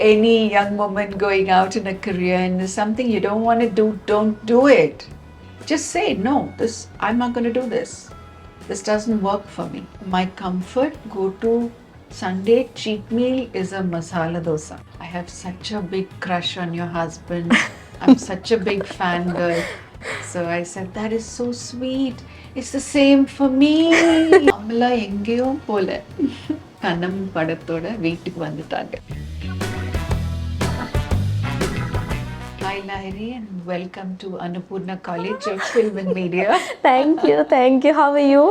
any young woman going out in a career and there's something you don't want to do, don't do it. Just say, no, I'm not going to do this. This doesn't work for me. My comfort go-to Sunday cheat meal is a masala dosa. I have such a big crush on your husband. I'm such a big fan girl. So I said, that is so sweet. It's the same for me. Amala எங்கேயும் போல கண்ணம் படத்தோட வீட்டுக்கு வந்துட்டாங்க. Hi Lahiri and welcome to Annapurna College of Film and Media. Thank you, thank you. How are you?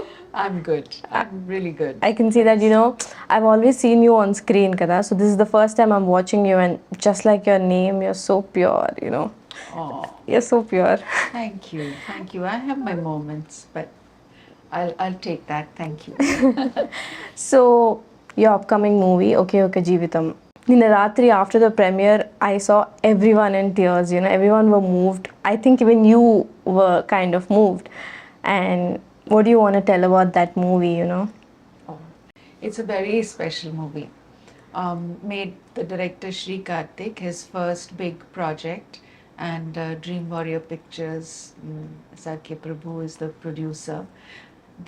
I'm good. I'm really good. I can see that, I've always seen you on screen, kada. So this is the first time I'm watching you, and just like your name, you're so pure. Oh, You're so pure. thank you. Thank you. I have my moments, but I'll take that. Thank you. So, your upcoming movie, Oke Oka Jeevitham. In the Ratri after the premiere, I saw everyone in tears, everyone were moved. I think even you were kind of moved. And what do you want to tell about that movie, Oh, it's a very special movie. Made the director Shri Karthik his first big project, and Dream Warrior Pictures, Sarke Prabhu is the producer.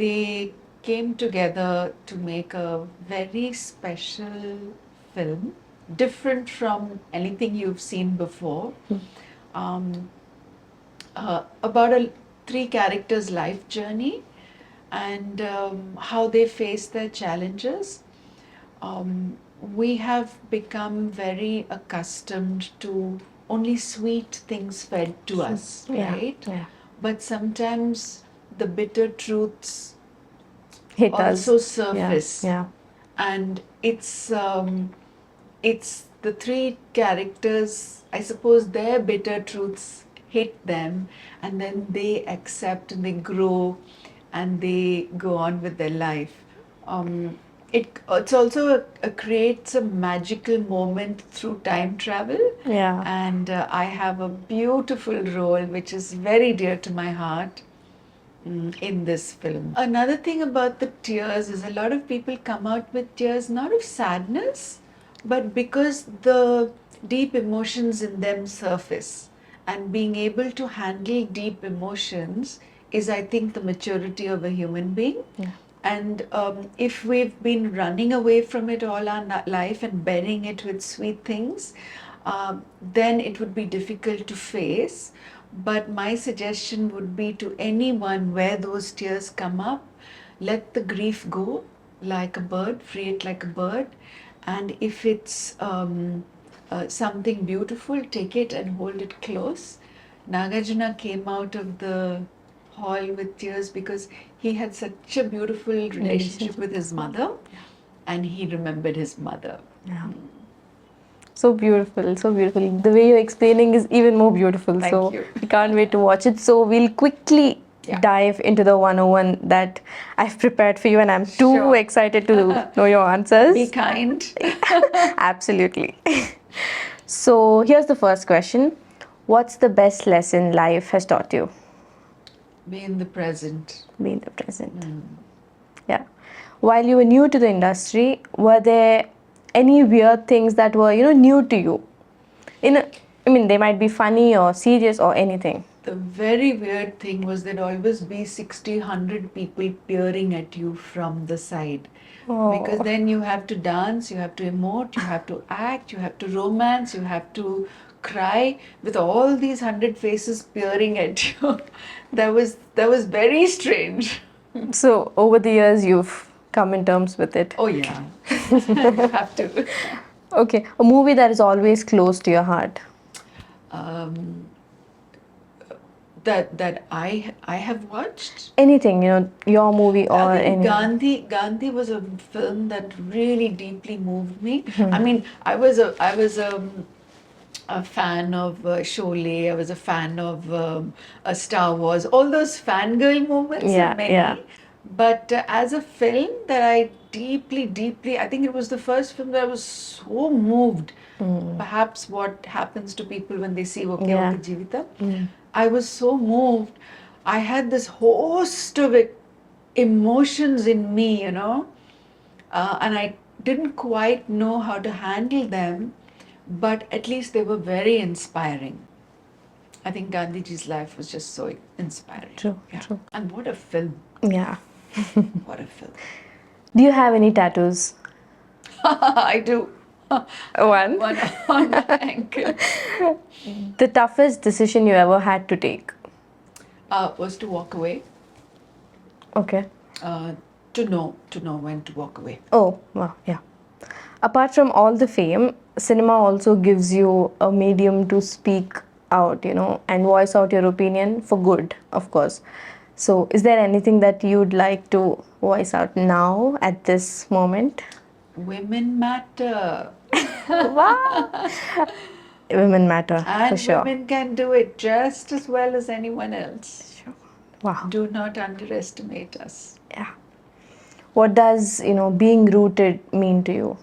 They came together to make a very special film, different from anything you've seen before. About three characters' life journey and how they face their challenges. We have become very accustomed to only sweet things fed to us, right? Yeah. But sometimes the bitter truths Hit us. also surface. Yeah. And it's the three characters, I suppose their bitter truths hit them, and then they accept and they grow and they go on with their life. It's also creates a magical moment through time travel. Yeah. And I have a beautiful role which is very dear to my heart in this film. Another thing about the tears is a lot of people come out with tears not of sadness, but because the deep emotions in them surface. And being able to handle deep emotions is, I think, the maturity of a human being. Yeah. And if we've been running away from it all our life and burying it with sweet things, then it would be difficult to face. But my suggestion would be to anyone where those tears come up, let the grief go like a bird, free it like a bird. And if it's something beautiful, take it and hold it close. Nagarjuna came out of the hall with tears because he had such a beautiful relationship with his mother, and he remembered his mother. Yeah. So beautiful, so beautiful. The way you're explaining is even more beautiful. Thank so you. we can't wait to watch it. So we'll quickly dive into the 101 that I've prepared for you, and I'm too Sure. excited to know your answers. Be kind. Absolutely. So here's the first question. What's the best lesson life has taught you? Be in the present. Be in the present. Yeah. While you were new to the industry, were there any weird things that were, new to you? They might be funny or serious or anything. The very weird thing was there'd always be 60, 100 people peering at you from the side. Oh. Because then you have to dance, you have to emote, you have to act, you have to romance, you have to cry with all these 100 faces peering at you. That was very strange. So over the years you've come in terms with it. Oh yeah, you have to. Okay, a movie that is always close to your heart. That I have watched. Anything, your movie or I think anything. Gandhi was a film that really deeply moved me. I mean, I was a fan of Sholay. I was a fan of Star Wars. All those fangirl moments, Yeah, many. yeah. But as a film that I deeply, I think it was the first film that I was so moved. Perhaps what happens to people when they see Oke Yeah. Oka Jeevitham. I was so moved. I had this host of emotions in me, and I didn't quite know how to handle them. but at least they were very inspiring. I think Gandhiji's life was just so inspiring. True, Yeah. true. And what a film. Yeah. What a film. Do you have any tattoos? I do. One. One on my ankle. The toughest decision you ever had to take? Was to walk away. Okay. To know when to walk away. Oh, wow, yeah. Apart from all the fame, cinema also gives you a medium to speak out, and voice out your opinion for good, of course. So, is there anything that you'd like to voice out now at this moment? Women matter. Wow. Women matter, for And sure. women can do it just as well as anyone else. Sure. Wow. Do not underestimate us. Yeah. What does, being rooted mean to you?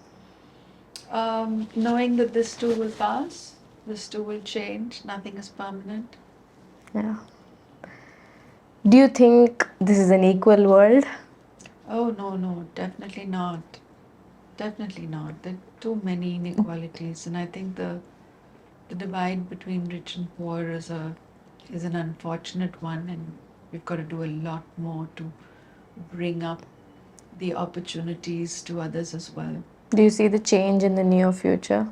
Knowing that this too will pass, this too will change, nothing is permanent. Yeah. Do you think this is an equal world? Oh, no, definitely not. Definitely not. There are too many inequalities, and I think the divide between rich and poor is an unfortunate one, and we've got to do a lot more to bring up the opportunities to others as well. Do you see the change in the near future?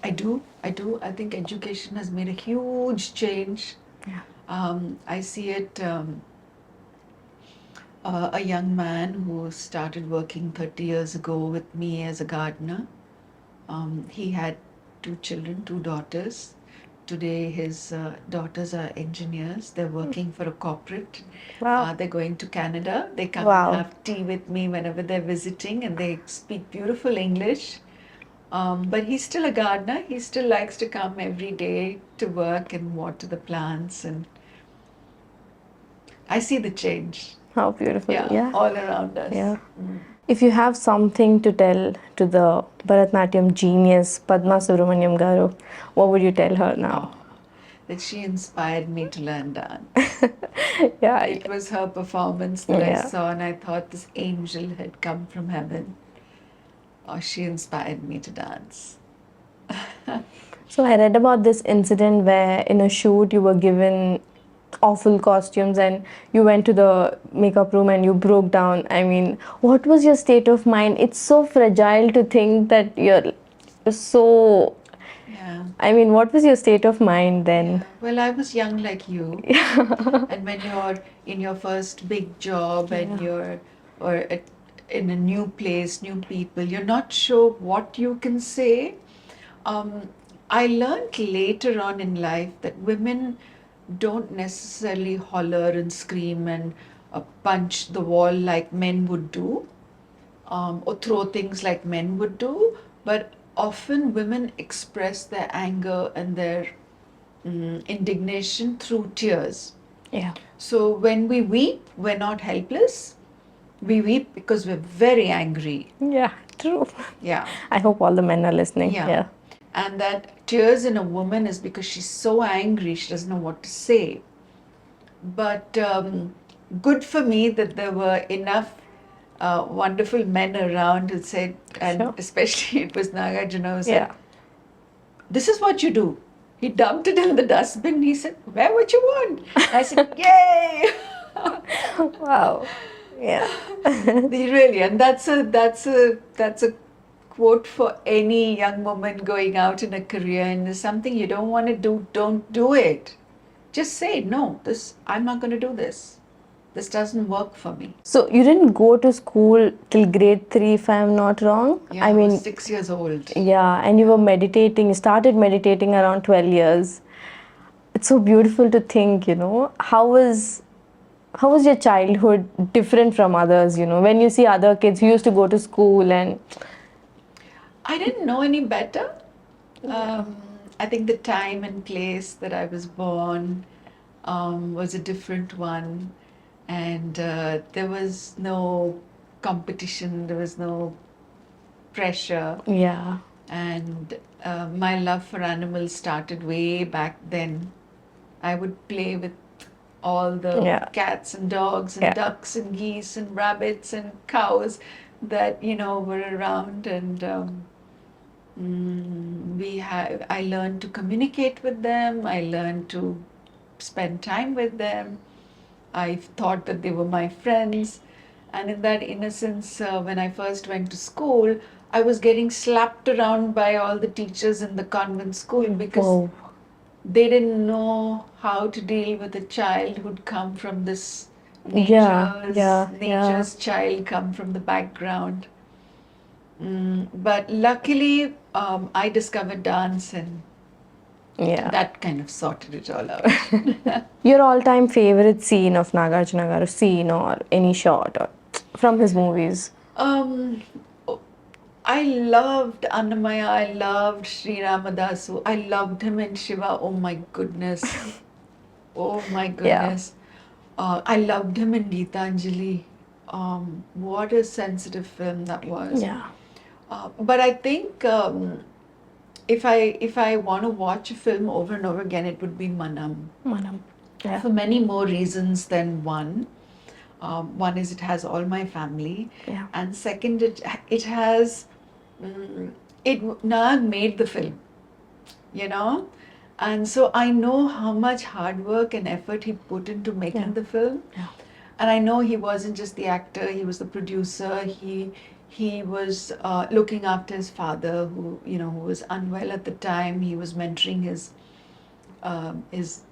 I do. I think education has made a huge change. Yeah. I see it. A young man who started working 30 years ago with me as a gardener. He had 2 children, 2 daughters. Today, his daughters are engineers. They're working for a corporate. Wow. They're going to Canada. They come Wow. and have tea with me whenever they're visiting, and they speak beautiful English. But he's still a gardener. He still likes to come every day to work and water the plants, and I see the change. How beautiful. Yeah. All around us. Yeah. If you have something to tell to the Bharatanatyam genius, Padma Subrahmanyam Garu, what would you tell her now? That she inspired me to learn dance. Yeah. It was her performance that Yeah. I saw, and I thought this angel had come from heaven. She inspired me to dance. So I read about this incident where in a shoot you were given awful costumes and you went to the makeup room and you broke down. I mean, what was your state of mind? It's so fragile to think that you're so... Yeah. I mean, what was your state of mind then? Yeah. Well, I was young like you. And when you're in your first big job and in a new place, new people, you're not sure what you can say. I learned later on in life that women don't necessarily holler and scream and punch the wall like men would do, or throw things like men would do, but often women express their anger and their indignation through tears. Yeah. So when we weep, we're not helpless. We weep because we're very angry. Yeah, true. Yeah. I hope all the men are listening. Yeah. And that tears in a woman is because she's so angry, she doesn't know what to say. But good for me that there were enough wonderful men around who said, and Sure. especially it was Nagarjuna who said, Yeah. this is what you do. He dumped it in the dustbin. He said, wear what you want. I said, yay! Wow. Yeah. Really, and that's a quote for any young woman going out in a career, and there's something you don't want to do, don't do it. Just say, no, I'm not going to do this. This doesn't work for me. So you didn't go to school till grade 3, if I'm not wrong? Yeah, I was 6 years old. Yeah, and you were meditating, you started meditating around 12 years. It's so beautiful to think, how was your childhood different from others, when you see other kids who used to go to school and... I didn't know any better. I think the time and place that I was born was a different one, and there was no competition, there was no pressure. Yeah. And my love for animals started way back then. I would play with all the cats and dogs and ducks and geese and rabbits and cows that were around, and I learned to communicate with them. I learned to spend time with them. I thought that they were my friends. And in that innocence, when I first went to school, I was getting slapped around by all the teachers in the convent school because Whoa. they didn't know how to deal with a child who'd come from this Yeah, yeah, yeah, nature's child, come from the background. But luckily, I discovered dance, and yeah. that kind of sorted it all out. Your all-time favorite scene of Nagarjuna scene or any shot or from his movies? Um, I loved Annamaya, I loved Sri Ramadasu, I loved him in Shiva. Oh my goodness. Oh my Yeah, goodness. I loved him in Geetanjali. What a sensitive film that was. yeah. But I think if I want to watch a film over and over again, it would be Manam, Manam. Yeah, for many more reasons than one. One is it has all my family, yeah, and second, it has Nag made the film, you know, and so I know how much hard work and effort he put into making yeah, the film. yeah. And I know he wasn't just the actor; he was the producer. He was looking after his father, who was unwell at the time. He was mentoring um, his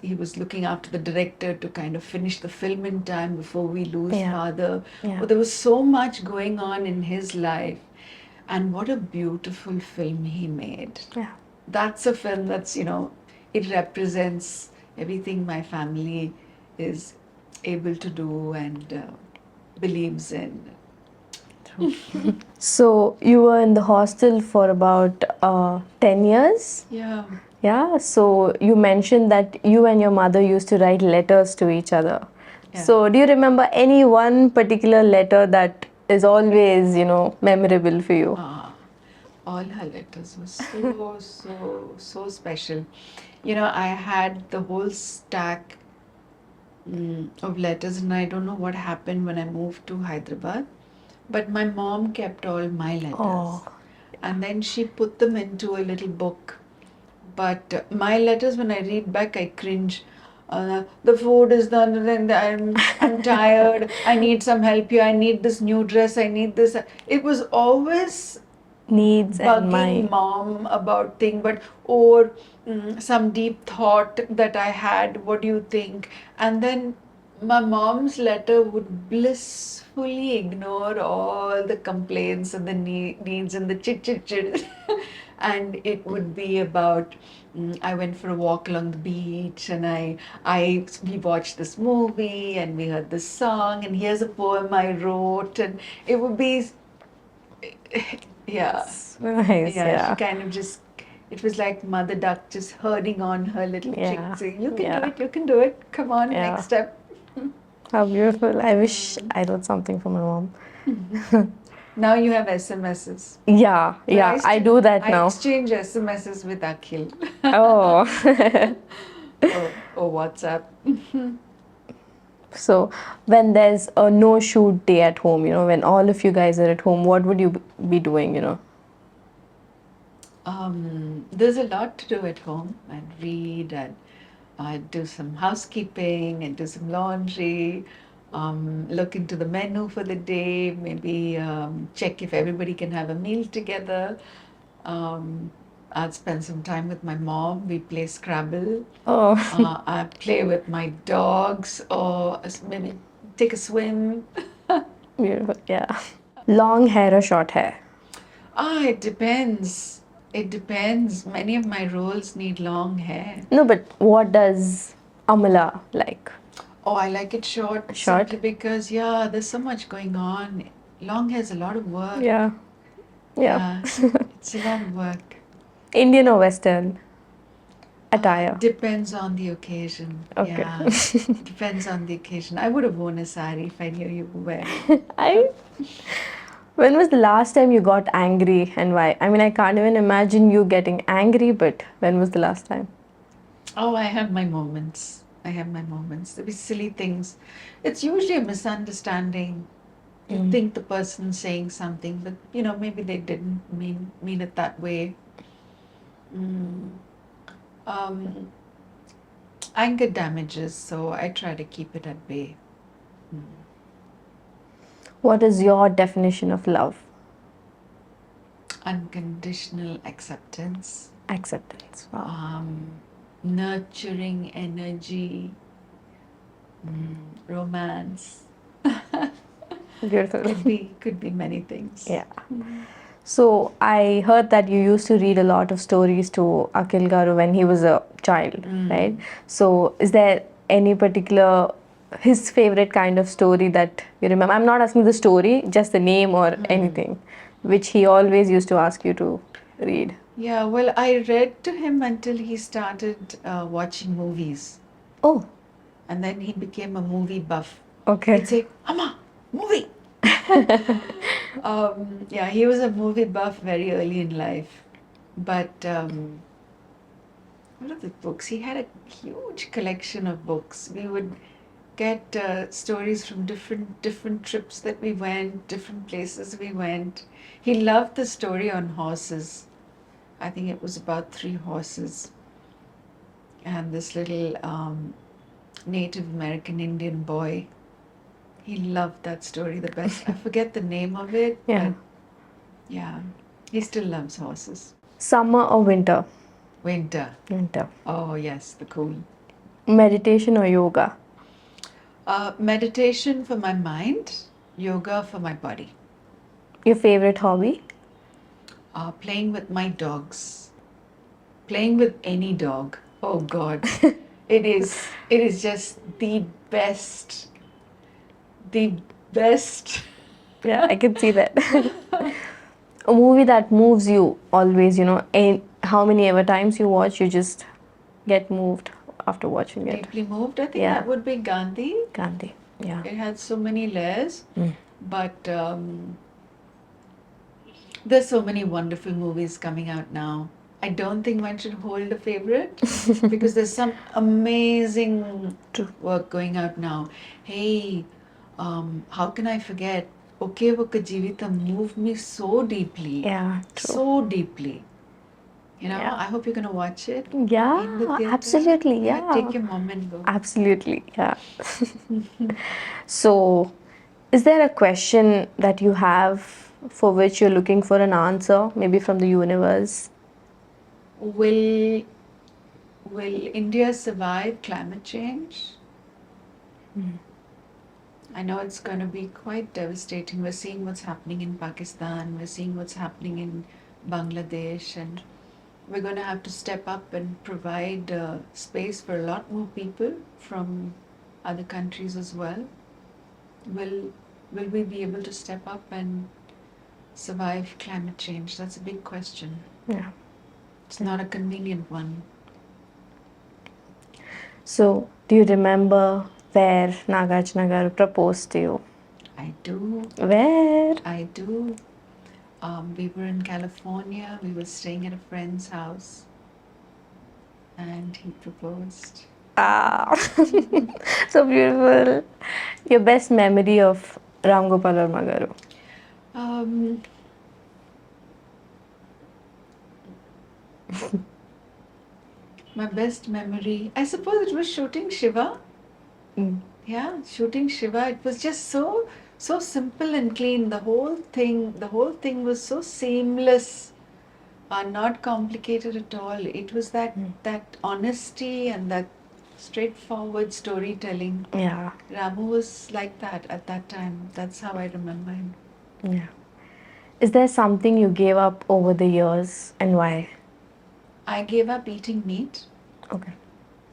he was looking after the director to kind of finish the film in time before we lose Yeah, father. yeah, But there was so much going on in his life, and what a beautiful film he made. yeah. That's a film that's it represents everything my family is able to do and believes in. So you were in the hostel for about 10 years? Yeah. Yeah, so you mentioned that you and your mother used to write letters to each other. Yeah. So do you remember any one particular letter that is always, memorable for you? Ah, all her letters were so special. I had the whole stack of letters, and I don't know what happened when I moved to Hyderabad, but my mom kept all my letters, Oh, and then she put them into a little book. But my letters, when I read back, I cringe. The food is done, and I'm tired. I need some help here. I need this new dress. I need this. It was always needs and bugging my. mom about thing, but or some deep thought that I had. What do you think? And then my mom's letter would blissfully ignore all the complaints and the needs and the chit chit chit, and it would be about. I went for a walk along the beach, and we watched this movie, and we heard this song, and here's a poem I wrote, and it would be yeah. Nice, Yeah, she yeah. kind of just, it was like Mother Duck just herding on her little chick, Yeah, saying, You can do yeah, it, you can do it. Come on, yeah. next step. How beautiful. I wish I wrote something for my mom. Now you have SMSs. Yeah, But yeah, I do that I now. exchange SMSs with Akhil. Oh. or WhatsApp. So, when there's a no shoot day at home, when all of you guys are at home, what would you be doing? There's a lot to do at home. I'd read, I'd do some housekeeping, and do some laundry, look into the menu for the day, maybe check if everybody can have a meal together. I'd spend some time with my mom. We play Scrabble. Oh, I play with my dogs, or maybe take a swim. beautiful. Yeah. Long hair or short hair? It depends. It depends. Many of my roles need long hair. No, but what does Amala like? Oh, I like it short, Short? simply because, yeah, there's so much going on. Long hair's a lot of work. Yeah. Yeah. Yeah, it's a lot of work. Indian or Western attire? Depends on the occasion. Okay. Yeah, depends on the occasion. I would have worn a sari if I knew you were wearing it. I. When was the last time you got angry and why? I mean, I can't even imagine you getting angry, but when was the last time? Oh, I have my moments. I have my moments. There'll be silly things. It's usually a misunderstanding. You think the person's saying something, but maybe they didn't mean it that way. Um, anger damages, so I try to keep it at bay. What is your definition of love? Unconditional acceptance, Acceptance. Wow. nurturing energy, romance. Beautiful. Could be many things. Yeah. So I heard that you used to read a lot of stories to Akhil Garu when he was a child, right? So is there any particular his favorite kind of story that you remember? I'm not asking the story, just the name or anything, which he always used to ask you to read. Yeah, well, I read to him until he started watching movies. Oh, And then he became a movie buff. okay. He'd say, Amma, movie! Yeah, he was a movie buff very early in life. But what are the books? He had a huge collection of books. We would get stories from different trips that we went, different places we went. He loved the story on horses. I think it was about 3 horses. And this little Native American Indian boy. He loved that story the best. I forget the name of it. Yeah. But yeah, he still loves horses. Summer or winter? Winter. Winter. Oh yes, the cool. Meditation or yoga? Meditation for my mind, yoga for my body. Your favorite hobby? Playing with my dogs. Playing with any dog. Oh God. It is just the best. The best. Yeah, I can see that. A movie that moves you always, and how many ever times you watch, you just get moved after watching it. Deeply moved. I think Yeah. that would be Gandhi. Gandhi. Yeah. It had so many layers, but there's so many wonderful movies coming out now. I don't think one should hold a favorite because there's some amazing work going out now. Hey, how can I forget? Oke Oka Jeevitham moved me so deeply. Yeah, true. So deeply. Yeah. I hope you're going to watch it. Yeah, in the theatre. absolutely. Yeah. Take your mom and go. Absolutely. Yeah. So, is there a question that you have for which you're looking for an answer, maybe from the universe? Will India survive climate change? I know it's going to be quite devastating. We're seeing what's happening in Pakistan, we're seeing what's happening in Bangladesh, and we're going to have to step up and provide space for a lot more people from other countries as well. Will we be able to step up and survive climate change? That's a big question. Yeah. It's not a convenient one. So, do you remember where Nagarjuna proposed to you? I do. Where? I do. We were in California. We were staying at a friend's house, and he proposed. Ah, so beautiful. Your best memory of Ram Gopal Varma garu? My best memory, I suppose it was shooting Shiva. Yeah, shooting Shiva. It was just so simple and clean. The whole thing was so seamless, not complicated at all. It was that honesty and that straightforward storytelling. Yeah. Ramu was like that at that time. That's how I remember him. Yeah. Is there something you gave up over the years and why? I gave up eating meat. Okay.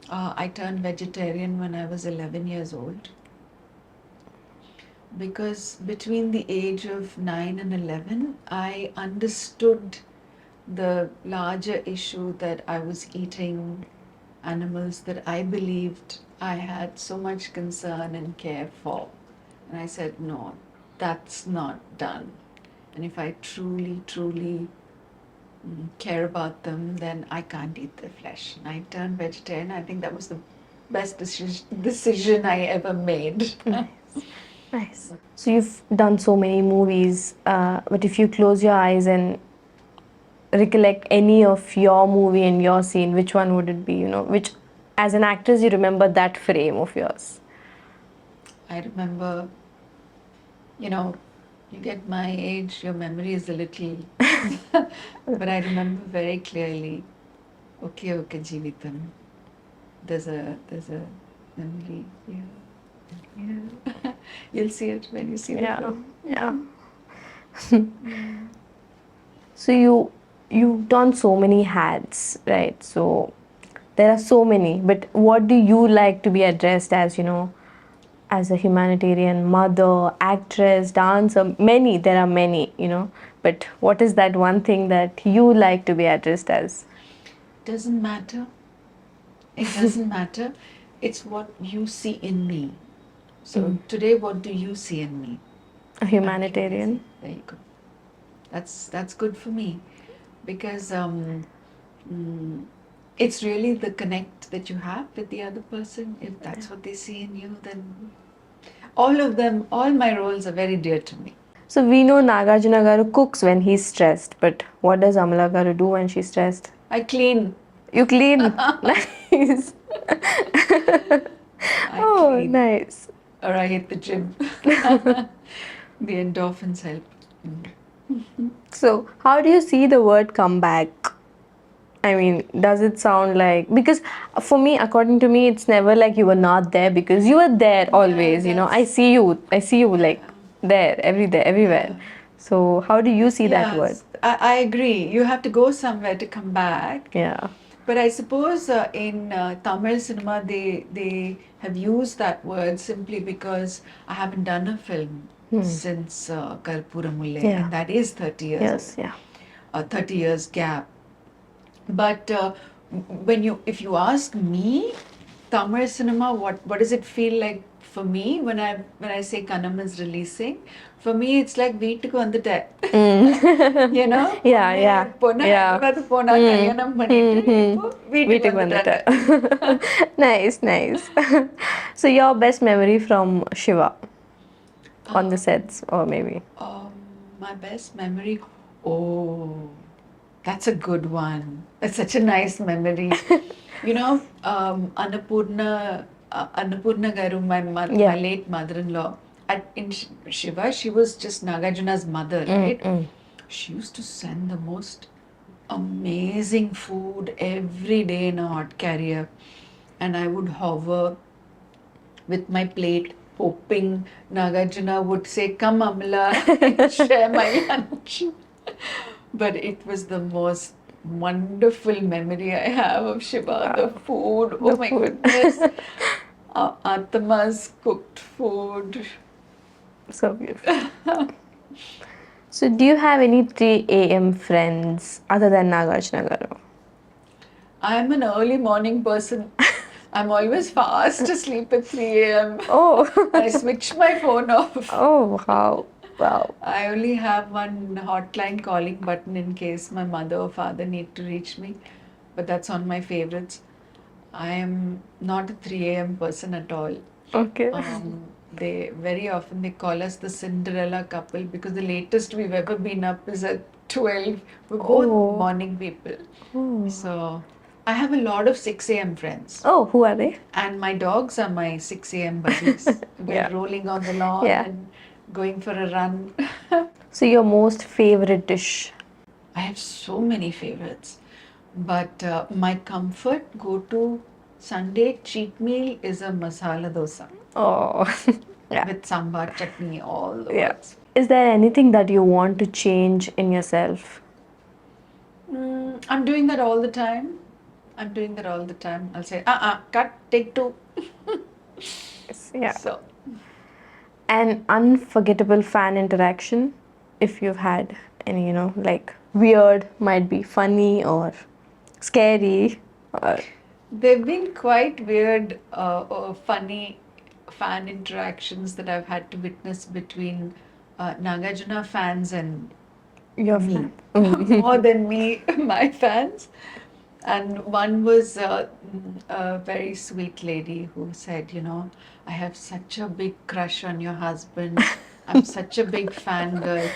I turned vegetarian when I was 11 years old. Because between the age of 9 and 11, I understood the larger issue that I was eating animals that I believed I had so much concern and care for. And I said, no, that's not done. And if I truly care about them, then I can't eat their flesh. And I turned vegetarian. I think that was the best decision I ever made. Nice. So you've done so many movies, but if you close your eyes and recollect any of your movie and your scene, which one would it be? You know, which as an actress you remember that frame of yours? I remember, you know, you get my age, your memory is a little, but I remember very clearly. Oke Oka Jeevitham. There's a memory here. Yeah. You'll see it when you see the Yeah, film. yeah. So you've done so many hats, right? So there are so many, but what do you like to be addressed as, you know, as a humanitarian, mother, actress, dancer? Many, there are many, you know, but what is that one thing that you like to be addressed as? Doesn't matter. It doesn't matter. It's what you see in me. So today, what do you see in me? A I'm curious. humanitarian. There you go. That's good for me, because mm, it's really the connect that you have with the other person. If that's what they see in you, then all of them, all my roles are very dear to me. So we know Nagarjuna garu cooks when he's stressed, but what does Amala garu do when she's stressed? I clean. You clean. Nice. I Oh, clean. nice. Or I hit the gym. The endorphins help. So, how do you see the word comeback? I mean, does it sound like, because for me, according to me, it's never like you were not there, because you were there always, you know. I see you like there, everywhere. Yeah. So, how do you see that word? Yes, I agree. You have to go somewhere to come back. Yeah. But I suppose in Tamil cinema, they have used that word simply because I haven't done a film since Karpuramulle, Yeah. and that is 30 years Yes, away. yeah. 30 years gap. But if you ask me, Tamil cinema, what does it feel like for me when I say Kanam is releasing? For me, it's like வீட்டுக்கு வந்துட்டேன். You know, Yeah, yeah. பொண்ணு Yeah. Hyderabad போனா கல்யாணம் பண்ணிட்டு இப்போ வீட்டுக்கு வீட்டுக்கு வந்துட்டாங்க. வந்துட்டேன். Nice, nice. So your best memory from Shiva on the sets, or maybe? My best memory. Oh, that's a good one. That's such a nice memory. You know, Annapurna Garu, Yeah. my late mother-in-law, in Shiva, she was just Nagarjuna's mother, right? She used to send the most amazing food every day in a hot carrier, and I would hover with my plate, hoping Nagarjuna would say, "Come, Amala, share my lunch." But it was the most wonderful memory I have of Shiva. The food, oh my food. goodness. Atma's cooked food. So beautiful. So do you have any 3 a.m. friends other than Nagarjuna garu? I'm an early morning person. I'm always fast asleep at 3 a.m. Oh. I switch my phone off. Oh, wow. Wow. I only have one hotline calling button in case my mother or father need to reach me, but that's on my favorites. I am not a 3 a.m. person at all. Okay. They very often they call us the Cinderella couple because the latest we've ever been up is at 12. We're both Oh. morning people. So I have a lot of 6 a.m. friends. Oh, who are they? And my dogs are my 6 a.m. buddies. We're Yeah. rolling on the lawn Yeah. and going for a run. So your most favorite dish? I have so many favorites. But my comfort go-to Sunday cheat meal is a masala dosa Oh. Yeah. with sambar chutney, all the Yeah. works. Is there anything that you want to change in yourself? I'm doing that all the time. I'll say, cut, take two. Yeah. So, An unforgettable fan interaction, if you've had any, you know, like weird, might be funny or scary, or they've been quite weird or funny fan interactions that I've had to witness between Nagarjuna fans and your me. fan. More than me, my fans. And one was a very sweet lady who said, I have such a big crush on your husband. I'm such a big fangirl.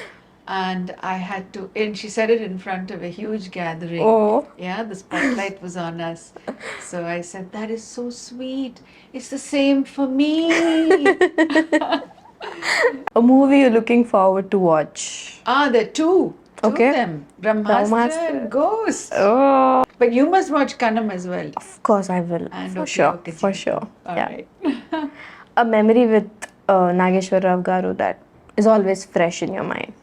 And I had to, and she said it in front of a huge gathering. Oh. Yeah, the spotlight was on us. So I said, that is so sweet. It's the same for me. A movie you're looking forward to watch? There are two Okay. of them. Brahmastra Brahmastra. and Ghost. Oh, But you must watch Kanam as well. of course I will. And For Oke sure. Oka For Jeevitham. sure. All Yeah. right. A memory with Nagaswara Rao garu that is always fresh in your mind.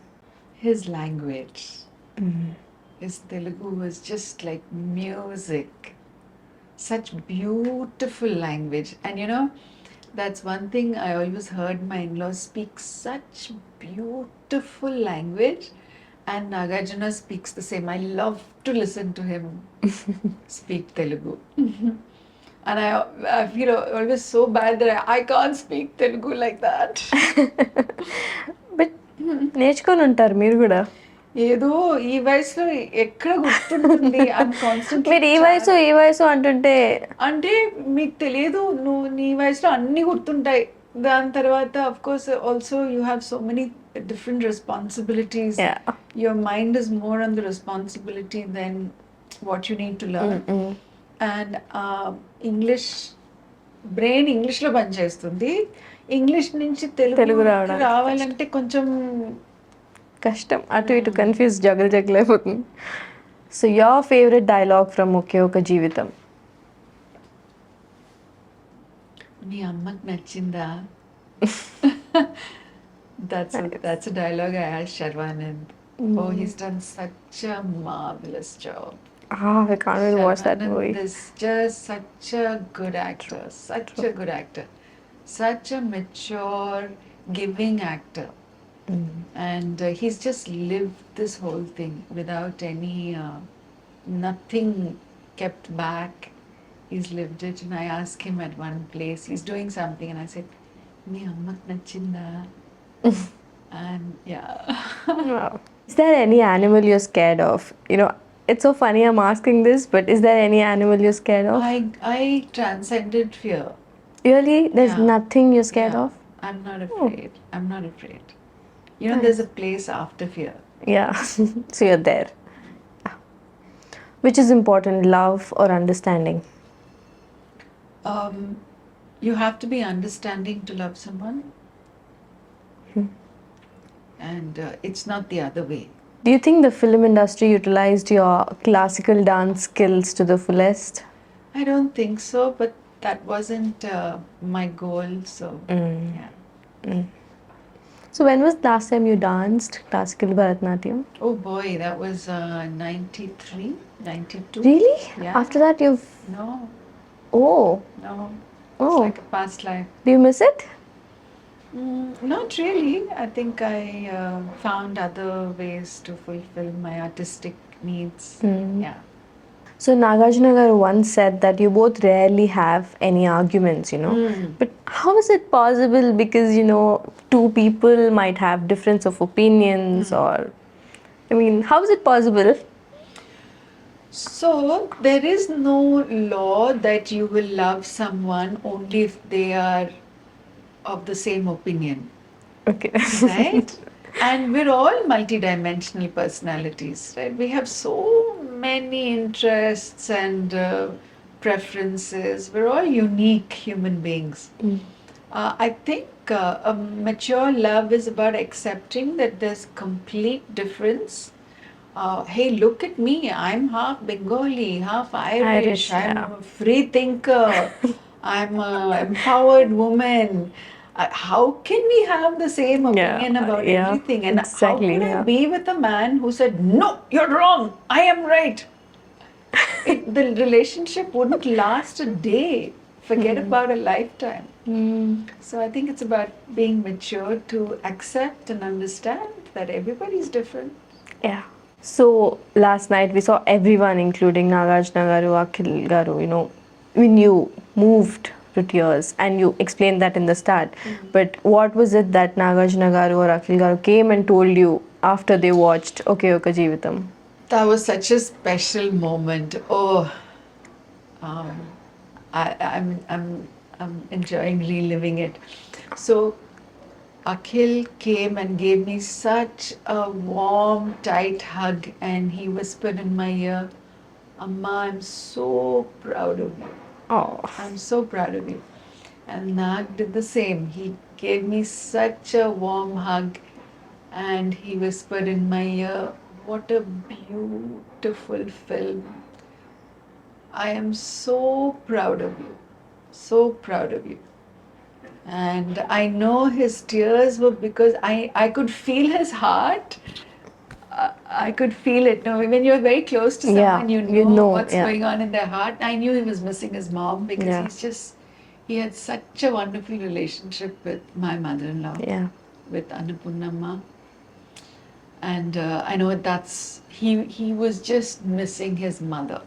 His language, his Telugu was just like music. Such beautiful language. And that's one thing I always heard my in-laws speak such beautiful language. And Nagarjuna speaks the same. I love to listen to him speak Telugu. And I feel always so bad that I can't speak Telugu like that. But నేర్చుకొని ఉంటారు మీరు కూడా. ఏదో ఈ వయసులో ఎక్కడ గుర్తుంటుంది I'm constantly మీరు ఈ వయసు అంటుంటే అంటే మీకు తెలియదు నువ్వు నీ వయసులో అన్నీ గుర్తుంటాయి. దాని తర్వాత of course also you have so many different responsibilities. Yeah. Your mind is more on the responsibility than what you need to learn. And English brain ఇంగ్లీష్లో పనిచేస్తుంది. ఇంగ్లీష్ నుంచి తెలుగు రావాలంటే కొంచెం కష్టం, అటు ఇటు కన్ఫ్యూజ్ జగల్ అయిపోతుంది. So your favourite dialogue from Oke Oka Jeevitham? మీ అమ్మకి నచ్చిందా? That's a dialogue I asked Sharvanand. Oh, he's done such a marvelous job. I can't really watch that movie. Is just such a good actor. Such a good actor. Such a mature, giving actor. And he's just lived this whole thing without any, nothing kept back. He's lived it. And I asked him at one place, he's doing something, and I said, "Me ammak nachinda." And yeah. Wow. Is there any animal you're scared of? It's so funny I'm asking this, but is there any animal you're scared of? I transcended fear. Really? There's Yeah. nothing you're scared Yeah. of? I'm not afraid. I'm not afraid. There's a place after fear. Yeah. So you're there. Which is important, love or understanding? You have to be understanding to love someone. And it's not the other way. Do you think the film industry utilized your classical dance skills to the fullest? I don't think so, but that wasn't my goal. So, yeah. So when was the last time you danced classical Bharatanatyam? Oh boy, that was 93, 92. Really? Yeah. After that you've... No, Oh. no. Oh. It's like a past life. Do you miss it? Not really. I think I found other ways to fulfill my artistic needs. Yeah. So Nagarjuna garu once said that you both rarely have any arguments, But how is it possible? Because, two people might have difference of opinions or... how is it possible? So, there is no law that you will love someone only if they are of the same opinion. Okay. Right? And we're all multidimensional personalities, right? We have so many interests and preferences. We're all unique human beings. I think a mature love is about accepting that there's complete difference. Hey, look at me. I'm half Bengali, half Irish. I'm a free thinker. I'm an empowered woman. How can we have the same opinion about everything? And exactly, how could I be with a man who said, "No, you're wrong. I am right"? The relationship wouldn't last a day. Forget about a lifetime. So I think it's about being mature to accept and understand that everybody's different. Yeah. So last night we saw everyone, including Nagarjuna garu, Akhil garu, when you moved to tears, and you explained that in the start. But what was it that Nagarjuna garu or Akhil garu came and told you after they watched Oke Oka Jeevitham? That was such a special moment. Oh, um, I'm enjoying reliving it. So Akhil came and gave me such a warm, tight hug, and he whispered in my ear, "Amma, I'm so proud of you. Oh, I'm so proud of you." And Nag did the same. He gave me such a warm hug, and he whispered in my ear, "What a beautiful film. I am so proud of you. So proud of you." And I know his tears were because I could feel his heart. I could feel it. No, when you're very close to yeah, someone, you you know know, what's yeah, going on in their heart. I knew he was missing his mom because yeah, he had such a wonderful relationship with my mother-in-law, yeah, with Annapurnamma. And I know he was just missing his mother.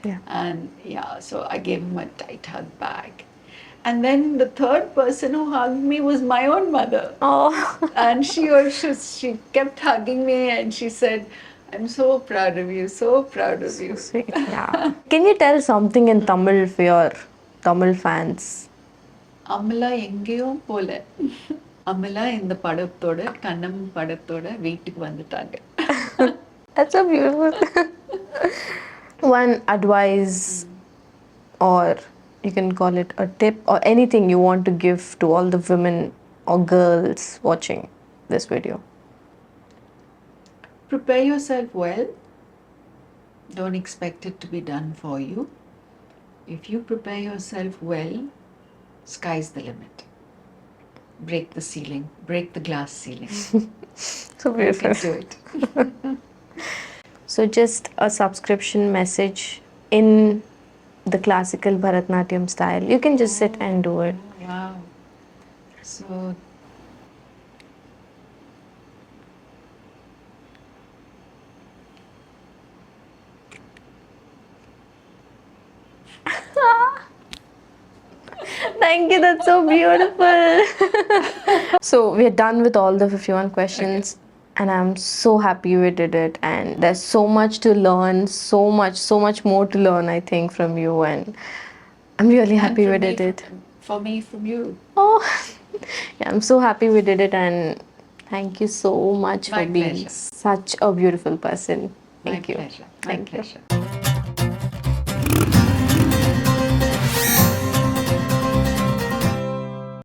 yeah. And yeah, so I gave him a tight hug back. And then the third person who hugged me was my own mother. Oh, And she kept hugging me and she said, "I'm so proud of you, so proud of so you." sweet. Yeah. Can you tell something in Tamil for your Tamil fans? Amala எங்கேயும் போல. அமலா இந்த படத்தோட கண்ணம் படத்தோட வீட்டுக்கு வந்துட்டாங்க. That's so beautiful. One advice, or you can call it a tip, or anything you want to give to all the women or girls watching this video. Prepare yourself well. Don't expect it to be done for you. If you prepare yourself well, sky's the limit. Break the ceiling, break the glass ceiling. So You beautiful. can do it. So, just a subscription message in the classical Bharatnatyam style. You can just sit and do it. Wow. So, Thank you, that's so beautiful. So, we're done with all the 51 questions. And I'm so happy we did it. And there's so much to learn, so much more to learn, I think, from you. And I'm really happy we did it. for me, from you. Oh, yeah, I'm so happy we did it. And thank you so much My for being pleasure. such a beautiful person. My Thank you. pleasure. My Thank you. pleasure.